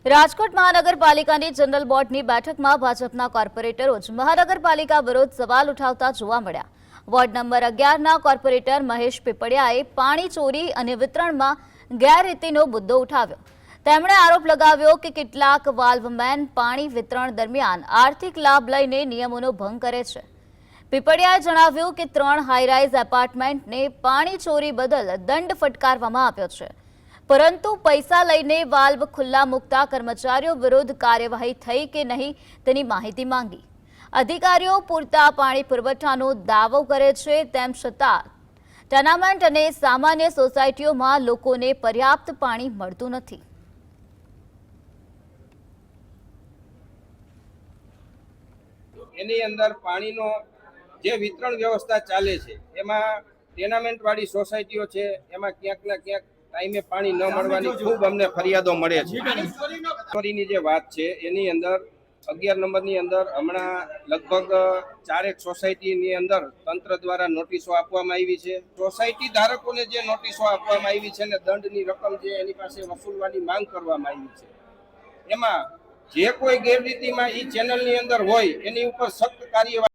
રાજકોટ મહાનગરપાલિકાની જનરલ બોર્ડની બેઠકમાં ભાજપના કોર્પોરેટરો જ મહાનગરપાલિકા વિરુદ્ધ સવાલ ઉઠાવતા જોવા મળ્યા। વોર્ડ નંબર 11ના કોર્પોરેટર મહેશ પીપળિયાએ પાણી ચોરી અને વિતરણમાં ગેરરીતિનો મુદ્દો ઉઠાવ્યો। તેમણે આરોપ લગાવ્યો કે કેટલાક વાલ્વમેન પાણી વિતરણ દરમિયાન આર્થિક લાભ લઈને નિયમોનો ભંગ કરે છે। પીપળિયાએ જણાવ્યું કે 3 હાઈરાઇઝ એપાર્ટમેન્ટને પાણી ચોરી બદલ દંડ ફટકારવામાં આવ્યો છે, પરંતુ પૈસા લઈને વાલ્વ ખુલ્લા મૂકતા કર્મચારીઓ વિરુદ્ધ કાર્યવાહી થઈ કે નહીં તેની માહિતી માંગી। અધિકારીઓ પૂરતા પાણી પુરવઠાનો દાવો કરે છે, તેમ છતાં ટેનામેન્ટ અને સામાન્ય સોસાયટીઓમાં લોકોને પર્યાપ્ત પાણી મળતું નથી। એની અંદર પાણીનો જે વિતરણ વ્યવસ્થા ચાલે છે એમાં ટેનામેન્ટ વાળી સોસાયટીઓ છે એમાં ક્યાંક ને ક્યાંક ટાઈમે પાણી ન મળવાની ખૂબ અમને ફરિયાદો મળે છે। ચોરીની જે વાત છે એની અંદર 11 નંબરની અંદર હમણાં લગભગ 4 સોસાયટીની અંદર તંત્ર દ્વારા નોટિસો આપવામાં આવી છે। સોસાયટી ધારકોને જે નોટિસો આપવામાં આવી છે ને દંડની રકમ જે એની પાસે વસૂલવાની માંગ કરવામાં આવી છે, એમાં જે કોઈ ગેરરીતિમાં ઈ ચેનલની અંદર હોય એની ઉપર સખ્ત કાર્યવાહી